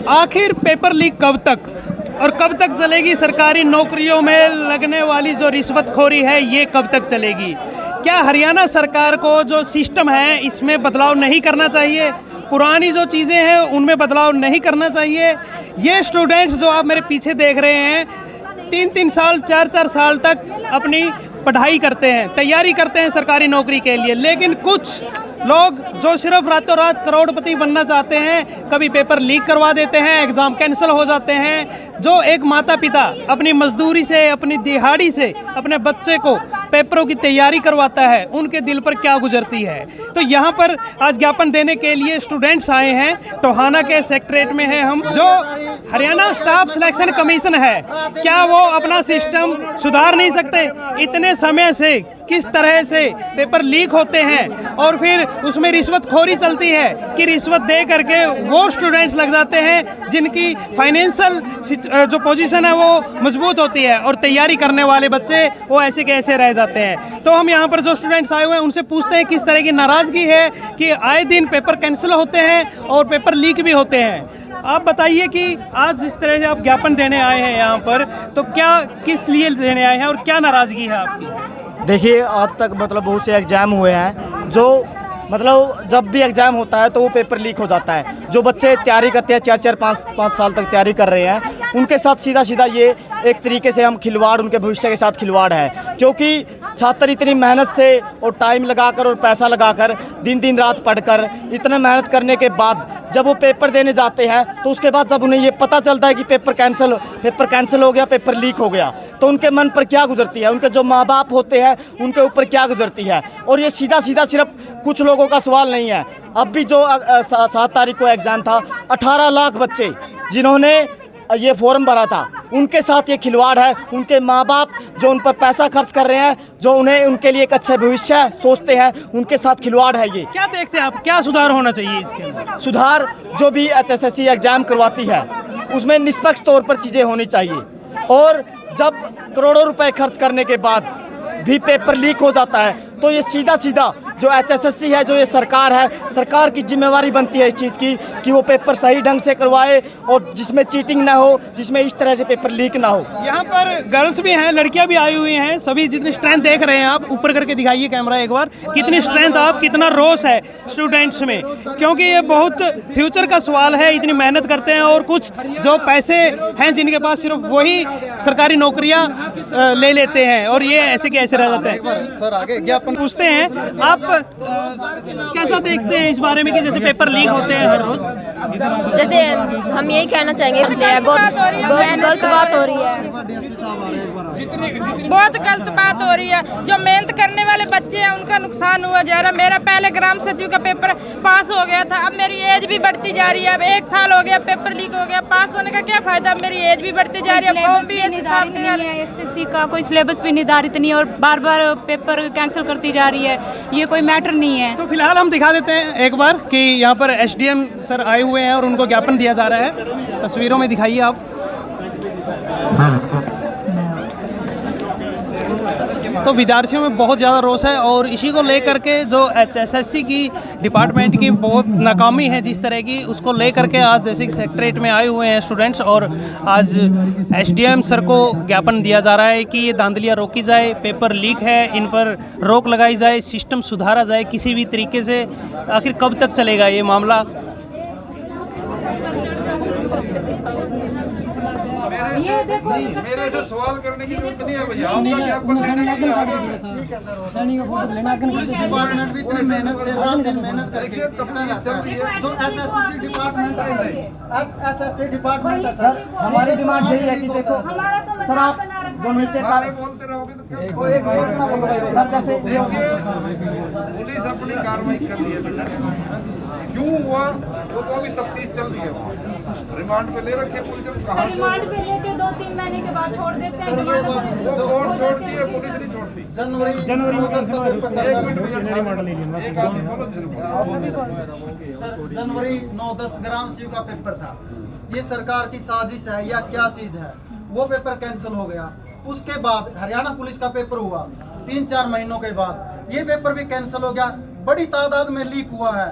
आखिर paper leak कब तक और कब तक चलेगी? सरकारी नौकरियों में लगने वाली जो रिश्वतखोरी है ये कब तक चलेगी? क्या हरियाणा सरकार को जो सिस्टम है इसमें बदलाव नहीं करना चाहिए? पुरानी जो चीज़ें हैं उनमें बदलाव नहीं करना चाहिए? ये स्टूडेंट्स जो आप मेरे पीछे देख रहे हैं 3-3 साल 4-4 साल तक अपनी पढ़ाई करते हैं, तैयारी करते हैं सरकारी नौकरी के लिए, लेकिन कुछ लोग जो सिर्फ रातों रात करोड़पति बनना चाहते हैं कभी पेपर लीक करवा देते हैं, एग्ज़ाम कैंसिल हो जाते हैं। जो एक माता पिता अपनी मजदूरी से अपनी दिहाड़ी से अपने बच्चे को पेपरों की तैयारी करवाता है उनके दिल पर क्या गुजरती है। तो यहाँ पर आज ज्ञापन देने के लिए स्टूडेंट्स आए हैं। टोहाना के सेक्रेटरीट में हैं हम। जो हरियाणा स्टाफ सिलेक्शन कमीशन है क्या वो अपना सिस्टम सुधार नहीं सकते? इतने समय से किस तरह से पेपर लीक होते हैं और फिर उसमें रिश्वतखोरी चलती है कि रिश्वत दे करके वो स्टूडेंट्स लग जाते हैं जिनकी फाइनेंशियल जो पोजीशन है वो मजबूत होती है और तैयारी करने वाले बच्चे वो ऐसे के ऐसे रह जाते हैं। तो हम यहाँ पर जो स्टूडेंट्स आए हुए हैं उनसे पूछते हैं किस तरह की नाराज़गी है कि आए दिन पेपर कैंसिल होते हैं और पेपर लीक भी होते हैं। आप बताइए कि आज जिस तरह से आप ज्ञापन देने आए हैं यहाँ पर, तो क्या किस लिए देने आए हैं और क्या नाराज़गी है आपकी? देखिए, आज तक मतलब बहुत से एग्ज़ाम हुए हैं जो मतलब जब भी एग्ज़ाम होता है तो वो पेपर लीक हो जाता है। जो बच्चे तैयारी करते हैं 4-5 साल तक तैयारी कर रहे हैं उनके साथ सीधा सीधा ये एक तरीके से हम खिलवाड़, उनके भविष्य के साथ खिलवाड़ है। क्योंकि छात्र इतनी मेहनत से और टाइम लगाकर और पैसा लगाकर दिन रात पढ़कर इतने मेहनत करने के बाद जब वो पेपर देने जाते हैं तो उसके बाद जब उन्हें ये पता चलता है कि पेपर कैंसिल हो गया, पेपर लीक हो गया, तो उनके मन पर क्या गुजरती है, उनके जो माँ बाप होते हैं उनके ऊपर क्या गुजरती है। और ये सीधा सिर्फ कुछ लोगों का सवाल नहीं है। अब भी जो 7 तारीख को एग्ज़ाम था 18 लाख बच्चे जिन्होंने ये फॉर्म भरा था उनके साथ ये खिलवाड़ है। उनके माँ बाप जो उन पर पैसा खर्च कर रहे हैं, जो उन्हें उनके लिए एक अच्छा भविष्य सोचते हैं, उनके साथ खिलवाड़ है ये। क्या देखते हैं आप, क्या सुधार होना चाहिए इसके अंदर? सुधार जो भी HSSC एग्ज़ाम करवाती है उसमें निष्पक्ष तौर पर चीज़ें होनी चाहिए। और जब करोड़ों रुपए खर्च करने के बाद भी पेपर लीक हो जाता है तो ये सीधा जो HSSC है, जो ये सरकार है, सरकार की जिम्मेवारी बनती है इस चीज़ की कि वो पेपर सही ढंग से करवाए और जिसमें चीटिंग ना हो, जिसमें इस तरह से पेपर लीक ना हो। यहाँ पर गर्ल्स भी हैं, लड़कियाँ भी आई हुई हैं। सभी जितनी स्ट्रेंथ देख रहे हैं आप, ऊपर करके दिखाइए कैमरा एक बार, कितनी स्ट्रेंथ आप, कितना रोष है स्टूडेंट्स में, क्योंकि ये बहुत फ्यूचर का सवाल है। इतनी मेहनत करते हैं और कुछ जो पैसे हैं जिनके पास सिर्फ वही सरकारी नौकरियाँ ले लेते हैं और ये ऐसे के ऐसे रह जाते हैं। सर आगे ज्ञापन पूछते हैं आप कैसा देखते हैं इस बारे में कि जैसे पेपर लीक होते हैं हर रोज? जैसे हम यही कहना चाहेंगे बहुत गलत बात हो रही है, बहुत गलत बात हो रही है। जो मेहनत करने वाले बच्चे हैं उनका नुकसान हुआ जा रहा है। मेरा पहले ग्राम सचिव का पेपर पास हो गया था, अब मेरी एज भी बढ़ती जा रही है। अब 1 साल हो गया, पेपर लीक हो गया, पास होने का क्या फायदा? मेरी एज भी बढ़ती जा रही है, फॉर्म भी ऐसे साफ नहीं है, SSC का कोई सिलेबस भी निर्धारित नहीं है और बार पेपर कैंसिल करती जा रही है। ये कोई मैटर नहीं है। तो फिलहाल हम दिखा देते हैं एक बार कि यहाँ पर SDM सर आए हुए हैं और उनको ज्ञापन दिया जा रहा है। तस्वीरों में दिखाइए आप। तो विद्यार्थियों में बहुत ज़्यादा रोष है और इसी को लेकर के जो HSSC की डिपार्टमेंट की बहुत नाकामी है जिस तरह की, उसको लेकर के आज जैसे सेक्रेटरीट में आए हुए हैं स्टूडेंट्स और आज SDM सर को ज्ञापन दिया जा रहा है कि ये धांधलियाँ रोकी जाए, पेपर लीक है इन पर रोक लगाई जाए, सिस्टम सुधारा जाए किसी भी तरीके से। आखिर कब तक चलेगा ये मामला? मेरे से सवाल करने की जरूरत नहीं है भैया, आपका ज्ञापन देने के लिए आगे ठीक है सर। डिपार्टमेंट भी कोई मेहनत से रात दिन मेहनत करके जो SSC डिपार्टमेंट है, SSC डिपार्टमेंट है सर। हमारी डिमांड यही है कि देखो सर, आप जो नीचे बोलते रहोगे तो सर जैसे पुलिस अपनी कार्रवाई कर रही है, क्यों हुआ वो तो अभी तफ्तीश चल रही है। रिमांड पे ले रखे पुलिस, जब कहाँ से रिमांड पे लेके 2-3 महीने के बाद छोड़ देते हैं। वो कोर्ट छोड़ती है, पुलिस नहीं छोड़ती। जनवरी में जनवरी 9-10 ग्राम सीयू का पेपर था। ये सरकार की साजिश है या क्या चीज है? वो पेपर कैंसिल हो गया। उसके बाद हरियाणा पुलिस का पेपर हुआ 3-4 महीनों के बाद, ये पेपर भी कैंसिल हो गया। बड़ी तादाद में लीक हुआ है।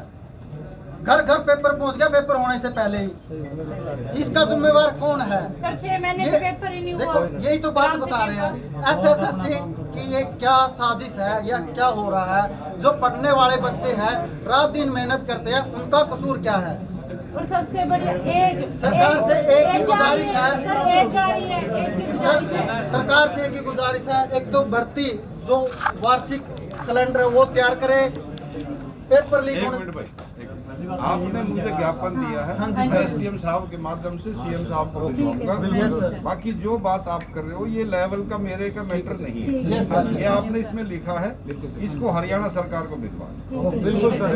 घर घर पेपर पहुंच गया पेपर होने से पहले ही। इसका जिम्मेवार कौन है? सर 6 महीने से पेपर ही नहीं हुआ। देखो यही तो बात बता रहे हैं एचएसएससी की ये क्या साजिश है या क्या हो रहा है। जो पढ़ने वाले बच्चे हैं रात दिन मेहनत करते हैं, उनका कसूर क्या है? और सबसे बढ़िया एज सरकार से एक ही गुजारिश है, सर एज जा रही है, एज की गुजारिश है। सरकार से एक ही गुजारिश है, एक तो भर्ती जो वार्षिक कैलेंडर है वो तैयार करे। पेपर लीक होने आपने मुझे ज्ञापन दिया है, मैं एसडीएम साहब के माध्यम से सीएम साहब को भिजवाऊंगा। बाकी जो बात आप कर रहे हो ये लेवल का मेरे का मैटर नहीं है। ये आपने इसमें लिखा है, इसको हरियाणा सरकार को भिजवा। बिल्कुल सर।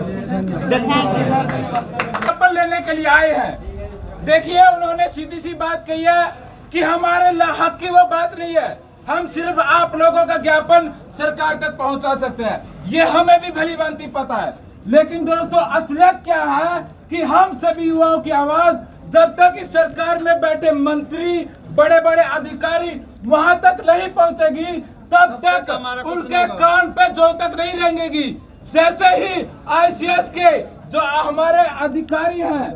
पेपर लेने के लिए आए हैं। देखिए उन्होंने सीधी सी बात कही है कि हमारे हक की वो बात नहीं है, हम सिर्फ आप लोगों का ज्ञापन सरकार तक पहुंचा सकते हैं। ये हमें भी भली भांति पता है, लेकिन दोस्तों असलियत क्या है कि हम सभी युवाओं की आवाज जब तक इस सरकार में बैठे मंत्री बड़े बड़े अधिकारी वहां तक नहीं पहुंचेगी तब तक उनके कान पे जो तक नहीं रहेंगी। जैसे ही आईसीएस के जो हमारे अधिकारी हैं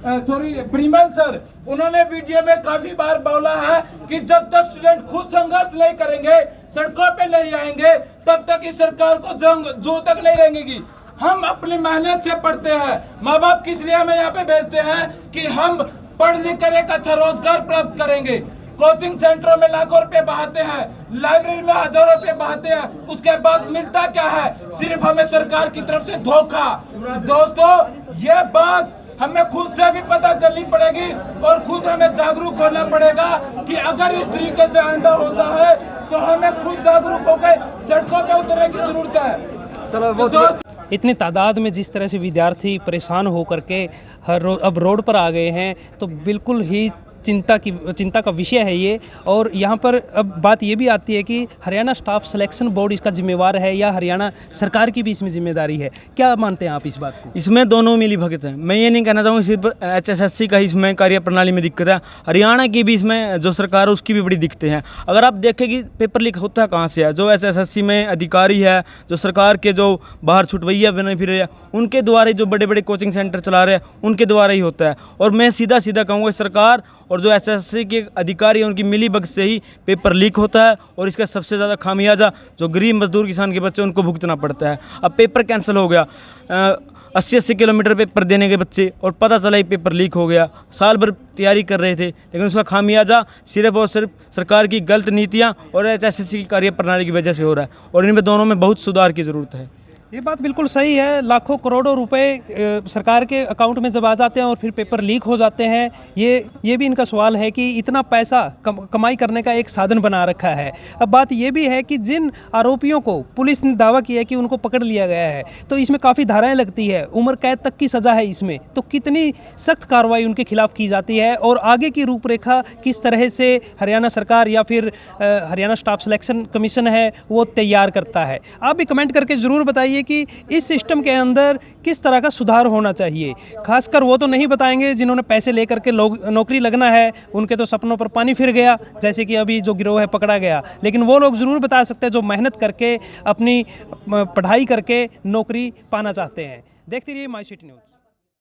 प्रिमल सर, उन्होंने वीडियो में काफी बार बोला है कि जब तक स्टूडेंट खुद संघर्ष नहीं करेंगे, सड़कों पे नहीं आएंगे, तब तक इस सरकार को जो तक नहीं रहेंगी। हम अपनी मेहनत से पढ़ते हैं, माँ बाप किस लिए हमें यहाँ पे भेजते हैं कि हम पढ़ लिख कर एक अच्छा रोजगार प्राप्त करेंगे। कोचिंग सेंटरों में लाखों रुपए बहाते हैं, लाइब्रेरी में हजारों रुपए बहाते हैं, उसके बाद मिलता क्या है? सिर्फ हमें सरकार की तरफ से धोखा। दोस्तों ये बात हमें खुद से भी पता करनी पड़ेगी और खुद हमें जागरूक होना पड़ेगा कि अगर इस तरीके से आइंदा होता है तो हमें खुद जागरूक होकर सड़कों पे उतरने की जरूरत है। इतनी तादाद में जिस तरह से विद्यार्थी परेशान होकर के अब रोड पर आ गए हैं, तो बिल्कुल ही चिंता का विषय है ये। और यहाँ पर अब बात ये भी आती है कि हरियाणा स्टाफ सिलेक्शन बोर्ड इसका जिम्मेवार है या हरियाणा सरकार की भी इसमें जिम्मेदारी है। क्या मानते हैं आप इस बात को? इसमें दोनों मिली भगत है। मैं ये नहीं कहना चाहूँगा सिर्फ एचएसएससी का ही इसमें कार्य प्रणाली में दिक्कत है, हरियाणा की भी इसमें जो सरकार है उसकी भी बड़ी दिक्कतें हैं। अगर आप देखें कि पेपर लीक होता है कहाँ से है, जो एचएसएससी में अधिकारी है, जो सरकार के जो बाहर छुटवैया बने फिर रहे, उनके द्वारा ही जो बड़े बड़े कोचिंग सेंटर चला रहे हैं उनके द्वारा ही होता है। और मैं सीधा कहूँगा सरकार और जो एचएसएससी के अधिकारी हैं उनकी मिली भगत से ही पेपर लीक होता है और इसका सबसे ज़्यादा खामियाजा जो गरीब मजदूर किसान के बच्चे उनको भुगतना पड़ता है। अब पेपर कैंसिल हो गया, 80-80 किलोमीटर पेपर देने के बच्चे, और पता चला ही पेपर लीक हो गया। साल भर तैयारी कर रहे थे, लेकिन उसका खामियाजा सिर्फ और सिर्फ सरकार की गलत नीतियाँ और एचएसएससी की कार्य प्रणाली की वजह से हो रहा है और इनमें दोनों में बहुत सुधार की ज़रूरत है। ये बात बिल्कुल सही है। लाखों करोड़ों रुपए सरकार के अकाउंट में जब आ जाते हैं और फिर पेपर लीक हो जाते हैं, ये भी इनका सवाल है कि इतना पैसा कमाई करने का एक साधन बना रखा है। अब बात ये भी है कि जिन आरोपियों को पुलिस ने दावा किया है कि उनको पकड़ लिया गया है, तो इसमें काफ़ी धाराएं लगती है, उम्र कैद तक की सज़ा है इसमें, तो कितनी सख्त कार्रवाई उनके खिलाफ की जाती है और आगे की रूपरेखा किस तरह से हरियाणा सरकार या फिर हरियाणा स्टाफ सिलेक्शन कमीशन है वो तैयार करता है। आप भी कमेंट करके ज़रूर बताइए कि इस सिस्टम के अंदर किस तरह का सुधार होना चाहिए। खासकर वो तो नहीं बताएंगे जिन्होंने पैसे लेकर के नौकरी लगना है, उनके तो सपनों पर पानी फिर गया, जैसे कि अभी जो गिरोह है पकड़ा गया। लेकिन वो लोग ज़रूर बता सकते हैं जो मेहनत करके अपनी पढ़ाई करके नौकरी पाना चाहते हैं। देखते रहिए माई सिटी न्यूज़।